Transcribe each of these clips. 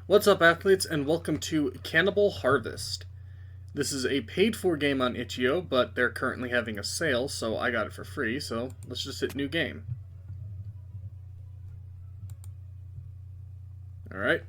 What's up, athletes, and welcome to Cannibal Harvest. This is a paid-for game on itch.io, but they're currently having a sale, so I got it for free, so let's just hit new game. Alright.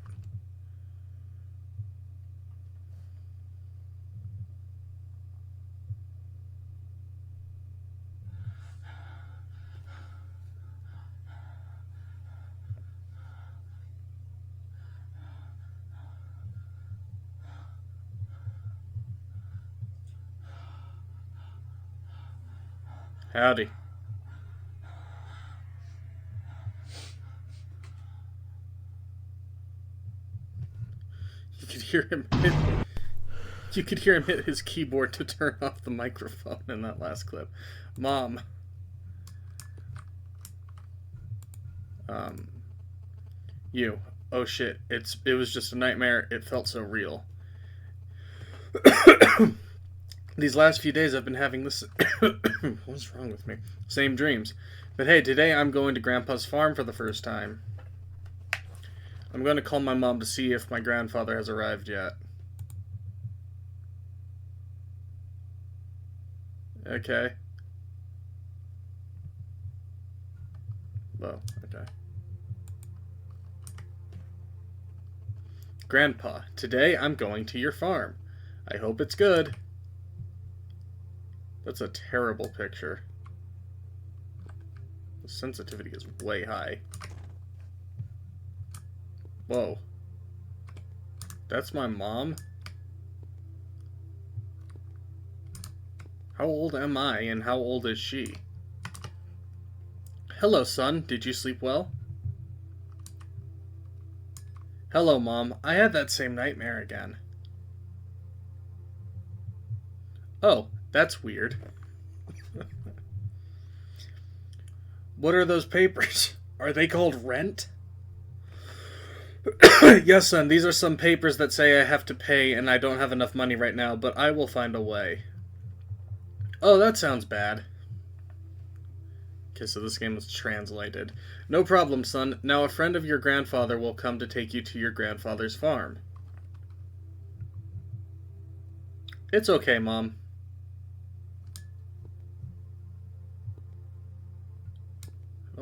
Howdy. You could hear him hit his keyboard to turn off the microphone in that last clip. Mom. You. Oh shit. It was just a nightmare. It felt so real. These last few days I've been having this what's wrong with me? Same dreams. But hey, today I'm going to Grandpa's farm for the first time. I'm going to call my mom to see if my grandfather has arrived yet. Okay. Well, okay. Grandpa, today I'm going to your farm. I hope it's good. That's a terrible picture. The sensitivity is way high. Whoa. That's my mom? How old am I, and how old is she? Hello, son. Did you sleep well? Hello, Mom. I had that same nightmare again. Oh, that's weird. What are those papers? Are they called rent? Yes, son, these are some papers that say I have to pay and I don't have enough money right now, but I will find a way. Oh, that sounds bad. Okay, so this game was translated. No problem, son. Now a friend of your grandfather will come to take you to your grandfather's farm. It's okay, Mom.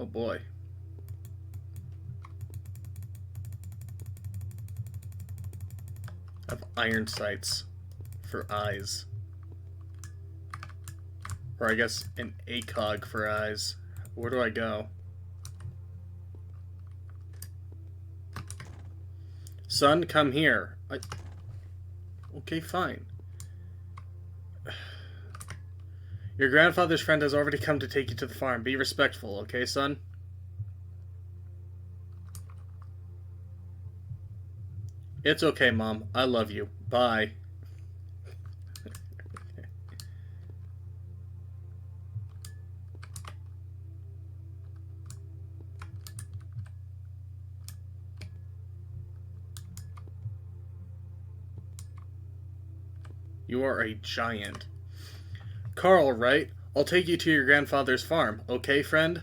Oh boy. I have iron sights for eyes. Or I guess an ACOG for eyes. Where do I go? Son, come here. Okay, fine. Your grandfather's friend has already come to take you to the farm. Be respectful, okay, son? It's okay, Mom. I love you. Bye. You are a giant. Carl, right? I'll take you to your grandfather's farm, okay, friend?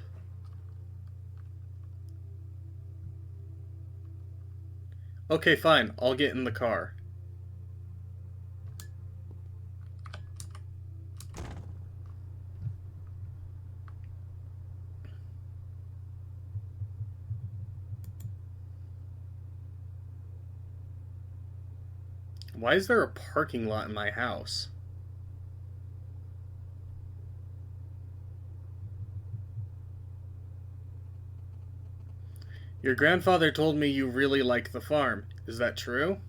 Okay, fine. I'll get in the car. Why is there a parking lot in my house? Your grandfather told me you really like the farm. Is that true?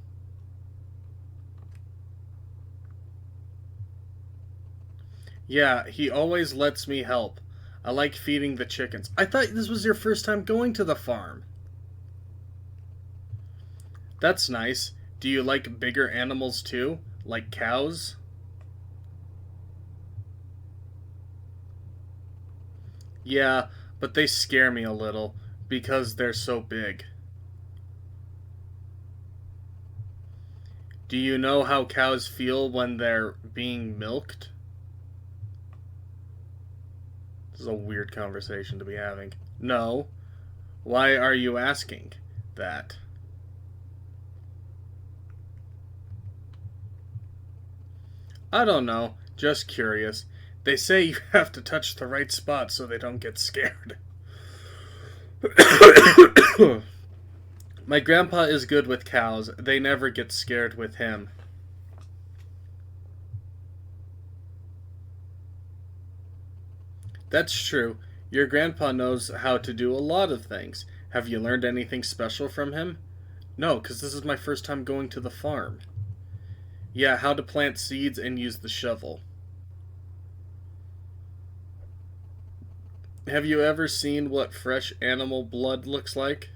Yeah, he always lets me help. I like feeding the chickens. I thought this was your first time going to the farm. That's nice. Do you like bigger animals too? Like cows? Yeah, but they scare me a little because they're so big. Do you know how cows feel when they're being milked? This is a weird conversation to be having. No. Why are you asking that? I don't know. Just curious. They say you have to touch the right spot so they don't get scared. My grandpa is good with cows. They never get scared with him. That's true. Your grandpa knows how to do a lot of things. Have you learned anything special from him? No, because this is my first time going to the farm. Yeah, how to plant seeds and use the shovel. Have you ever seen what fresh animal blood looks like?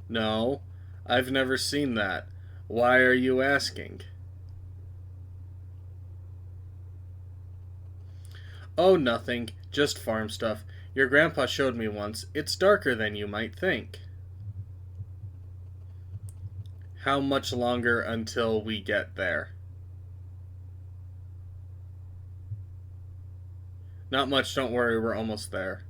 No, I've never seen that. Why are you asking? Oh, nothing. Just farm stuff. Your grandpa showed me once. It's darker than you might think. How much longer until we get there? Not much, don't worry, we're almost there.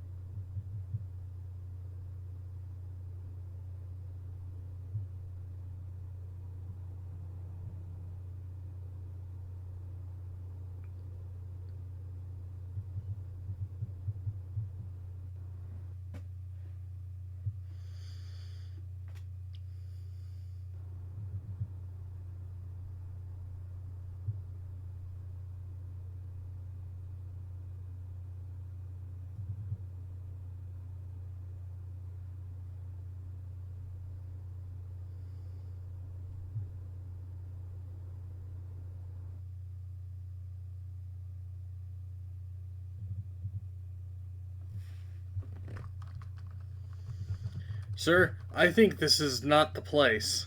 Sir, I think this is not the place.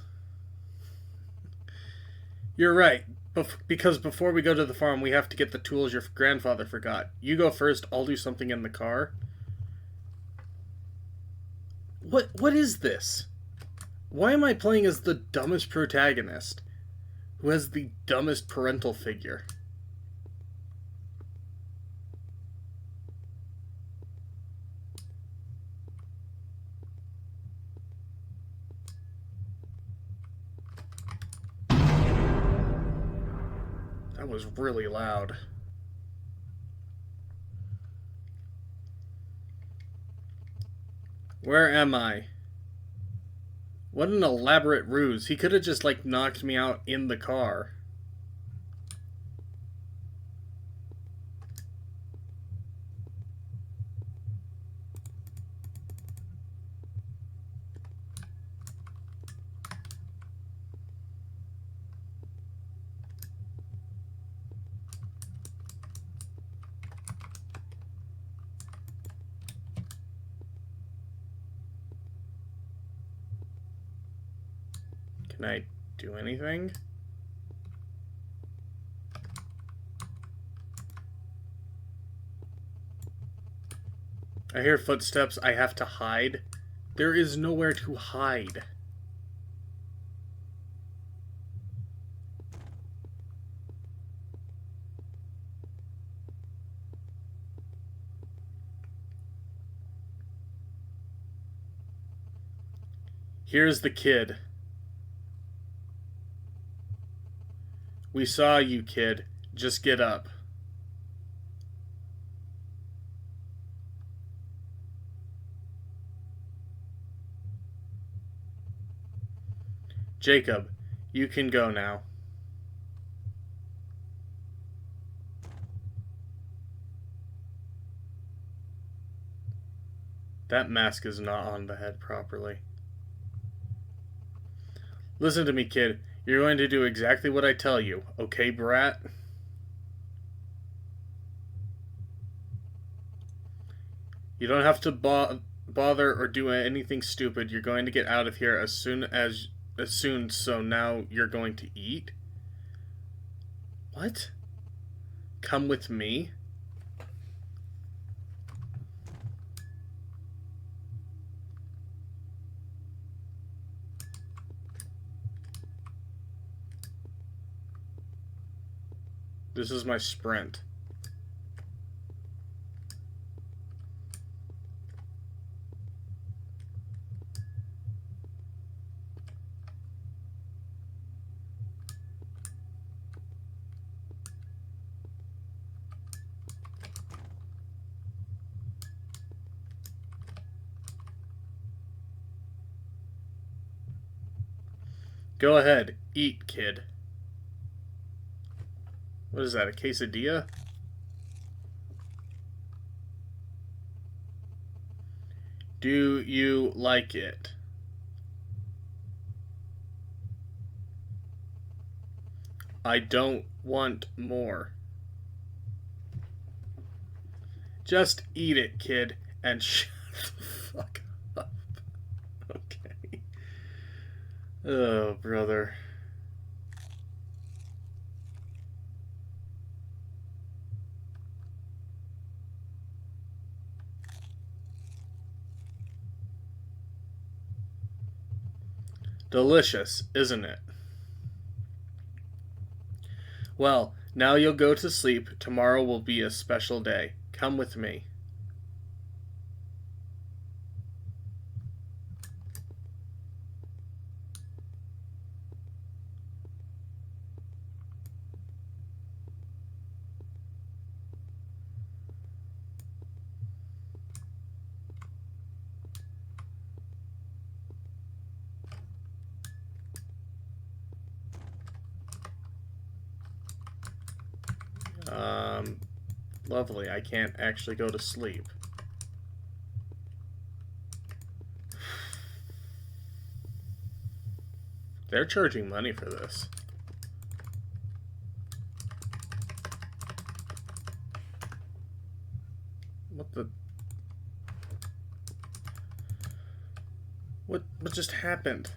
You're right, because before we go to the farm, we have to get the tools your grandfather forgot. You go first, I'll do something in the car. What is this? Why am I playing as the dumbest protagonist, who has the dumbest parental figure? That was really loud. Where am I? What an elaborate ruse. He could have just, like, knocked me out in the car. Can I do anything? I hear footsteps. I have to hide. There is nowhere to hide. Here's the kid. We saw you, kid. Just get up. Jacob, you can go now. That mask is not on the head properly. Listen to me, kid. You're going to do exactly what I tell you, okay, brat? You don't have to bother or do anything stupid. You're going to get out of here as soon, so now you're going to eat? What? Come with me? This is my sprint. Go ahead. Eat, kid. What is that, a quesadilla? Do you like it? I don't want more. Just eat it, kid, and shut the fuck up. Okay. Oh, brother. Delicious, isn't it? Well, now you'll go to sleep. Tomorrow will be a special day. Come with me. Lovely. I can't actually go to sleep. They're charging money for this. What the... What just happened?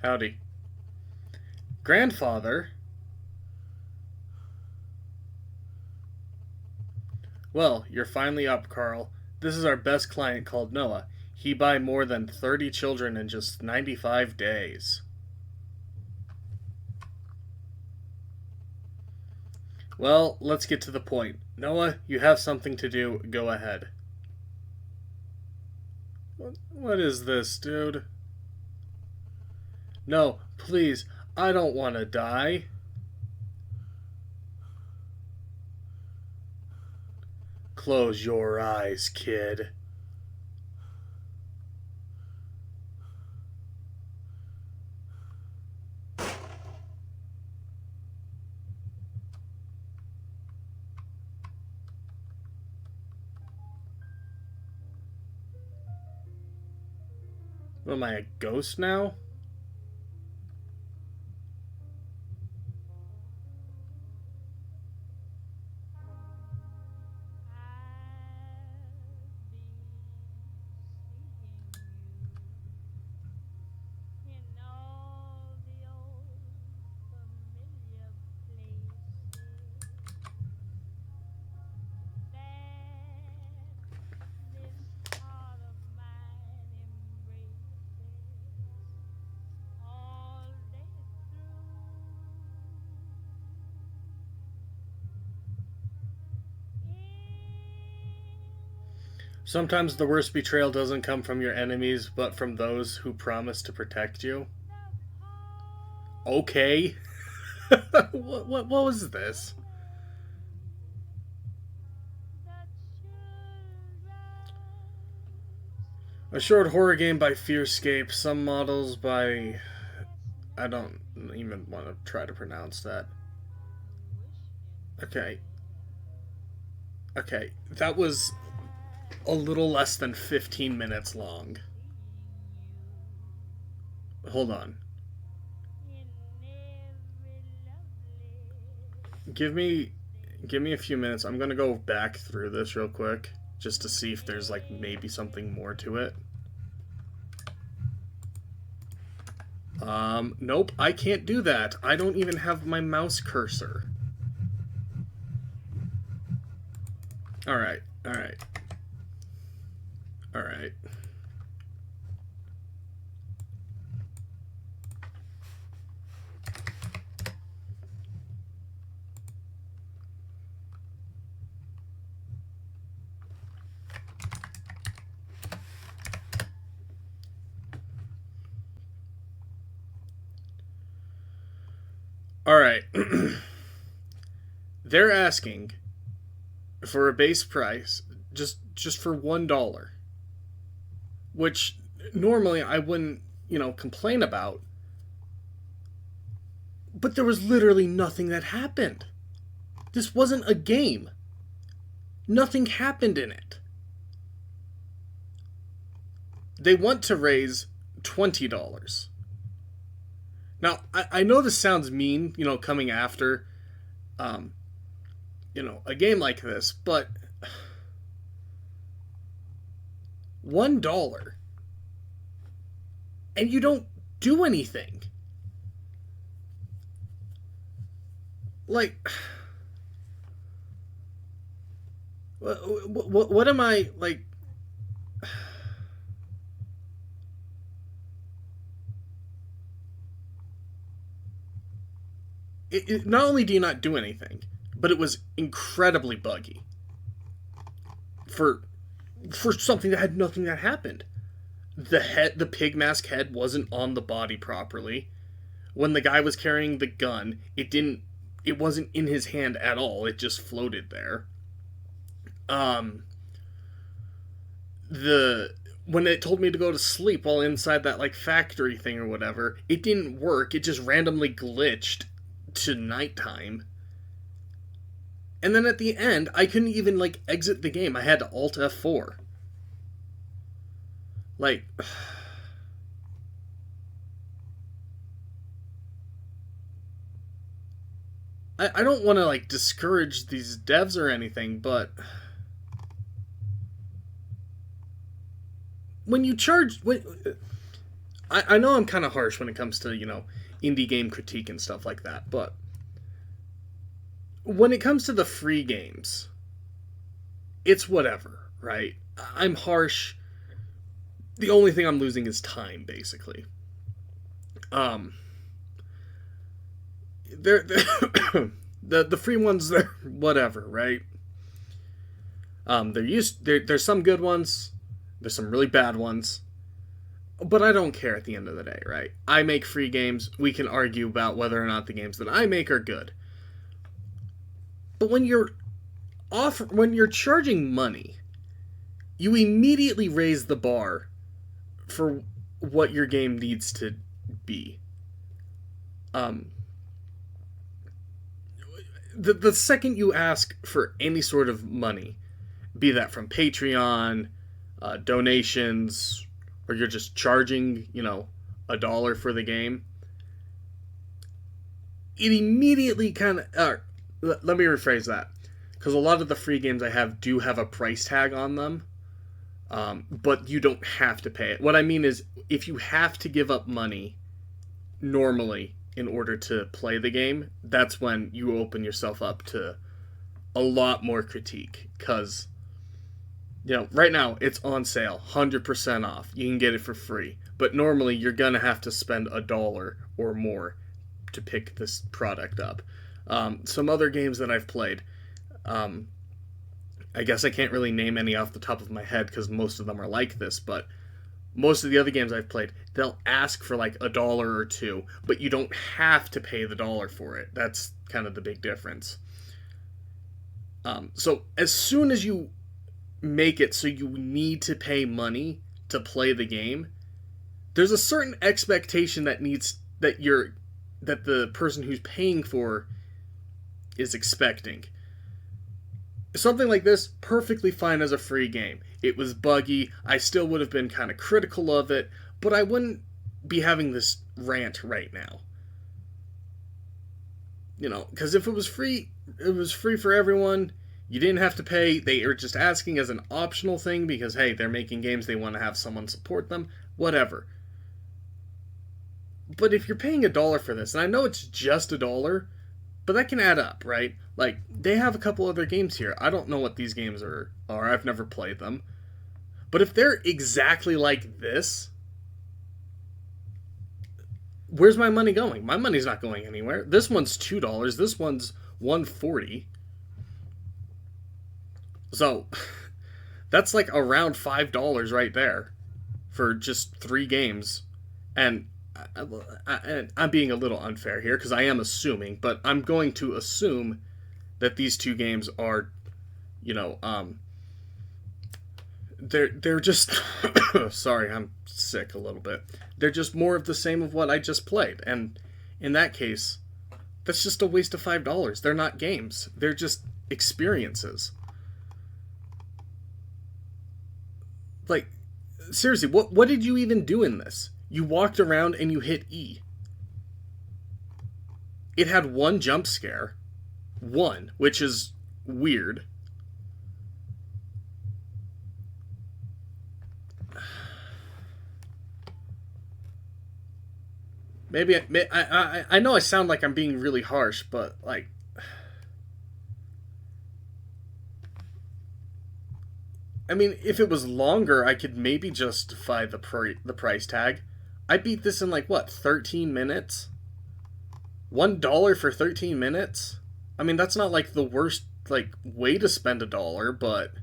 Howdy. Grandfather? Well, you're finally up, Carl. This is our best client called Noah. He buy more than 30 children in just 95 days. Well, let's get to the point. Noah, you have something to do. Go ahead. What is this, dude? No, please. I don't want to die. Close your eyes, kid. What, am I a ghost now? Sometimes the worst betrayal doesn't come from your enemies, but from those who promise to protect you. Okay. What was this? A short horror game by Fearscape. Some models by... I don't even want to try to pronounce that. Okay. Okay, that was a little less than 15 minutes long. Hold on. Give me a few minutes. I'm gonna go back through this real quick just to see if there's like maybe something more to it. Nope, I can't do that. I don't even have my mouse cursor. Alright, alright. Alright. All right. They're asking for a base price just for $1, which normally I wouldn't, complain about. But there was literally nothing that happened. This wasn't a game. Nothing happened in it. They want to raise $20. Now, I know this sounds mean, coming after, a game like this, but $1 and you don't do anything. Like, what am I, like, not only do you not do anything, but it was incredibly buggy for something that had nothing that happened. The pig mask head wasn't on the body properly. When the guy was carrying the gun, it wasn't in his hand at all. It just floated there. When it told me to go to sleep while inside that like factory thing or whatever, it didn't work. It just randomly glitched to nighttime. And then at the end, I couldn't even like exit the game. I had to Alt F4. Like, I don't want to like discourage these devs or anything, but when you charge, I know I'm kind of harsh when it comes to indie game critique and stuff like that, but when it comes to the free games, it's whatever, right? I'm harsh. The only thing I'm losing is time, basically. They're the free ones, they're whatever, right? There's some good ones, there's some really bad ones, but I don't care at the end of the day, right? I make free games. We can argue about whether or not the games that I make are good. But when you're charging money, you immediately raise the bar for what your game needs to be. The second you ask for any sort of money, be that from Patreon, donations, or you're just charging, $1 for the game, it immediately kind of... let me rephrase that. Because a lot of the free games I have do have a price tag on them. But you don't have to pay it. What I mean is, if you have to give up money normally in order to play the game, that's when you open yourself up to a lot more critique. Because, right now it's on sale, 100% off. You can get it for free. But normally you're going to have to spend $1 or more to pick this product up. Some other games that I've played, I guess I can't really name any off the top of my head because most of them are like this, but most of the other games I've played, they'll ask for like $1 or $2, but you don't have to pay the $1 for it. That's kind of the big difference. So as soon as you make it so you need to pay money to play the game, there's a certain expectation that the person who's paying for is expecting. Something like this, perfectly fine as a free game. It was buggy. I still would have been kind of critical of it, but I wouldn't be having this rant right now. Because if it was free for everyone. You didn't have to pay. They are just asking as an optional thing because, hey, they're making games. They want to have someone support them. Whatever. But if you're paying $1 for this, and I know it's just $1, but that can add up, right? Like, they have a couple other games here. I don't know what these games are. I've never played them. But if they're exactly like this, where's my money going? My money's not going anywhere. This one's $2. This one's $1.40. So, that's like around $5 right there for just 3 games. And I'm being a little unfair here because I am assuming, but I'm going to assume that these two games are, you know, they're just sorry, I'm sick a little bit. They're just more of the same of what I just played, and in that case, that's just a waste of $5. They're not games. They're just experiences. Like, seriously, what did you even do in this? You walked around and you hit E. It had one jump scare. One, which is weird. Maybe I know I sound like I'm being really harsh, but like I mean, if it was longer, I could maybe justify the price tag. I beat this in like what, 13 minutes? $1 for 13 minutes? I mean, that's not like the worst like way to spend $1, but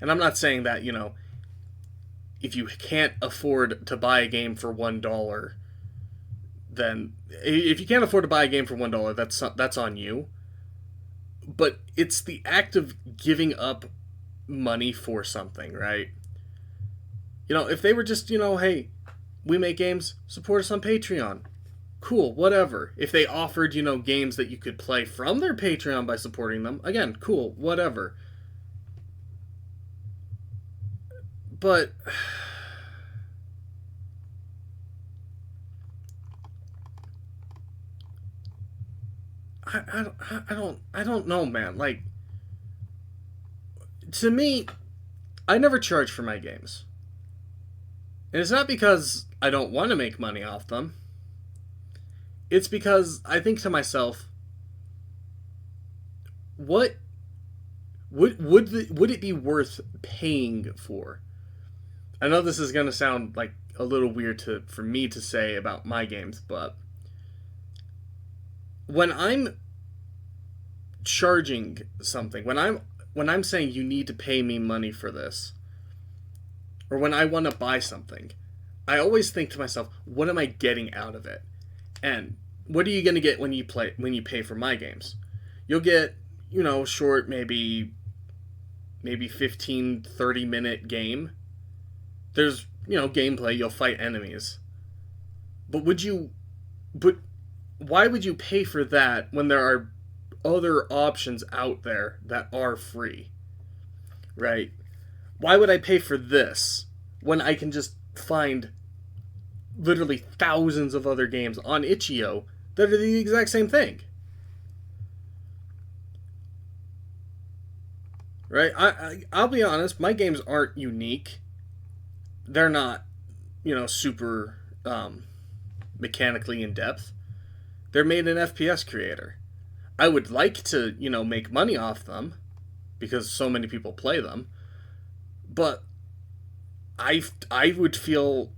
and I'm not saying that, if you can't afford to buy a game for $1, then if you can't afford to buy a game for $1, that's on you. But it's the act of giving up money for something, right? If they were just, hey, we make games, support us on Patreon. Cool, whatever. If they offered, games that you could play from their Patreon by supporting them, again, cool, whatever. But I don't know, man. Like, to me, I never charge for my games. And it's not because I don't want to make money off them. It's because I think to myself, what would it be worth paying for? I know this is going to sound like a little weird for me to say about my games, but when I'm charging something, when I'm saying you need to pay me money for this, or when I want to buy something, I always think to myself, what am I getting out of it? And what are you going to get when you pay for my games? You'll get, short, maybe 15, 30-minute game. There's, gameplay, you'll fight enemies. But why would you pay for that when there are other options out there that are free? Right? Why would I pay for this when I can just find literally thousands of other games on itch.io that are the exact same thing? Right? I'll be honest, my games aren't unique. They're not, super mechanically in depth. They're made an FPS creator. I would like to, make money off them because so many people play them. But I would feel,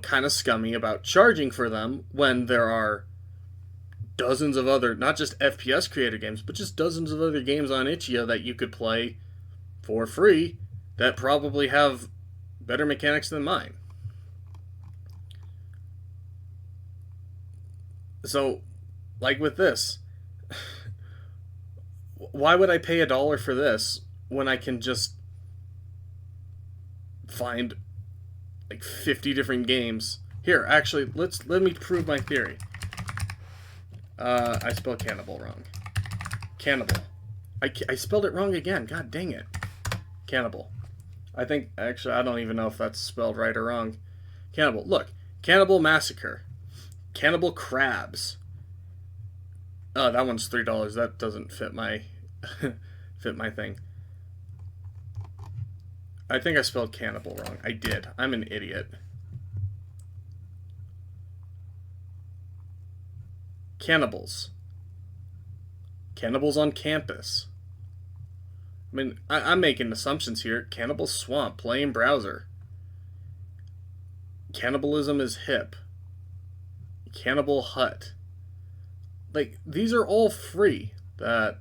kind of scummy about charging for them when there are dozens of other, not just FPS creator games, but just dozens of other games on itch.io that you could play for free that probably have better mechanics than mine. So, like with this, why would I pay $1 for this when I can just find like 50 different games? Here, actually, let me prove my theory. I spelled cannibal wrong. Cannibal. I spelled it wrong again. God dang it. Cannibal. I think, actually, I don't even know if that's spelled right or wrong. Cannibal. Look. Cannibal Massacre. Cannibal Crabs. Oh, that one's $3. That doesn't fit my thing. I think I spelled cannibal wrong. I did. I'm an idiot. Cannibals. Cannibals on Campus. I mean, I'm making assumptions here. Cannibal Swamp, play in browser. Cannibalism is hip. Cannibal Hut. Like, these are all free. That's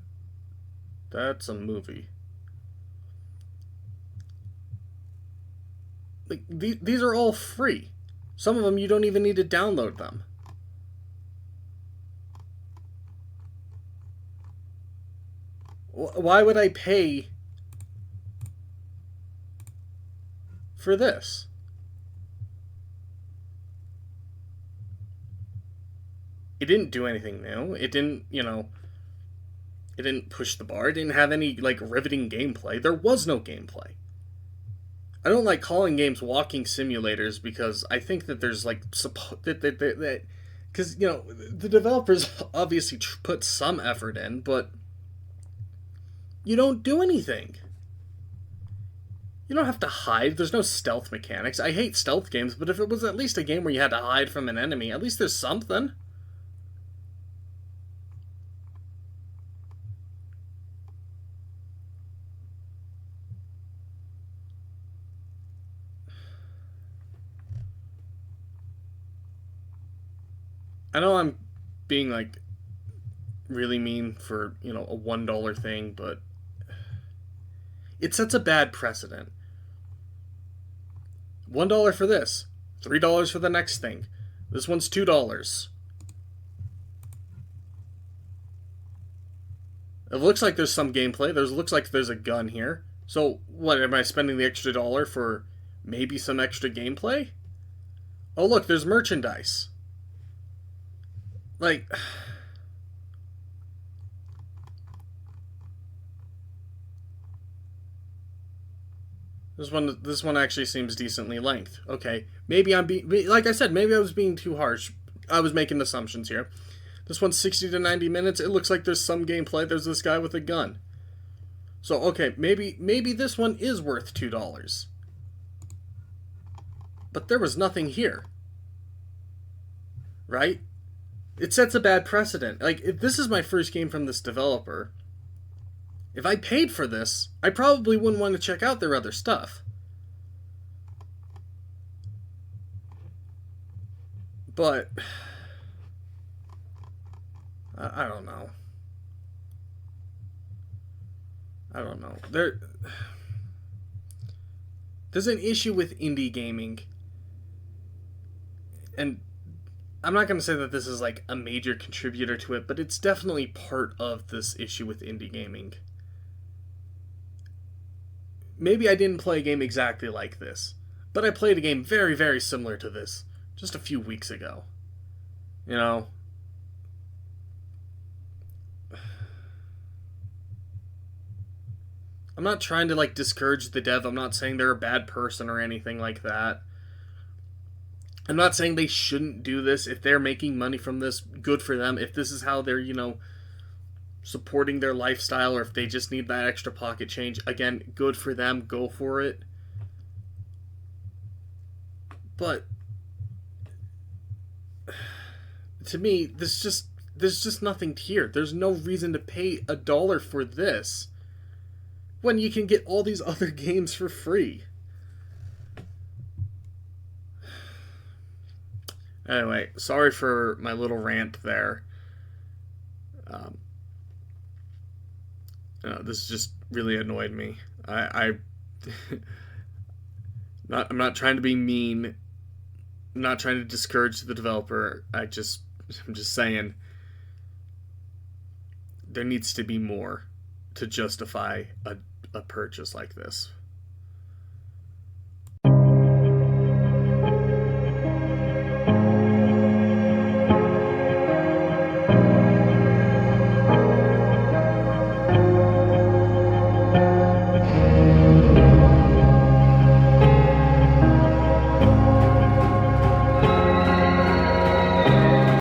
a movie. Like, these are all free. Some of them you don't even need to download them. Why would I pay for this? It didn't do anything new. It didn't, it didn't push the bar. It didn't have any, like, riveting gameplay. There was no gameplay. I don't like calling games walking simulators because I think that there's, like, because, the developers obviously put some effort in, but you don't do anything. You don't have to hide. There's no stealth mechanics. I hate stealth games, but if it was at least a game where you had to hide from an enemy, at least there's something. I know I'm being, like, really mean for, a $1 thing, but it sets a bad precedent. $1 for this, $3 for the next thing. This one's $2. It looks like there's some gameplay. Looks like there's a gun here. So, what, am I spending the extra dollar for maybe some extra gameplay? Oh, look, there's merchandise. Like, this one actually seems decently length. Okay, maybe I'm being, like I said, maybe I was being too harsh. I was making assumptions here. This one's 60 to 90 minutes. It looks like there's some gameplay. There's this guy with a gun. So, okay, maybe this one is worth $2. But there was nothing here. Right? It sets a bad precedent. Like, if this is my first game from this developer, if I paid for this, I probably wouldn't want to check out their other stuff. But I don't know. There's an issue with indie gaming, and I'm not going to say that this is, like, a major contributor to it, but it's definitely part of this issue with indie gaming. Maybe I didn't play a game exactly like this, but I played a game very, very similar to this just a few weeks ago. I'm not trying to, like, discourage the dev. I'm not saying they're a bad person or anything like that. I'm not saying they shouldn't do this. If they're making money from this, good for them. If this is how they're, supporting their lifestyle, or if they just need that extra pocket change, again, good for them. Go for it. But to me, there's just nothing here. There's no reason to pay $1 for this when you can get all these other games for free. Anyway, sorry for my little rant there. This just really annoyed me. I'm not trying to be mean. I'm not trying to discourage the developer. I'm just saying there needs to be more to justify a purchase like this.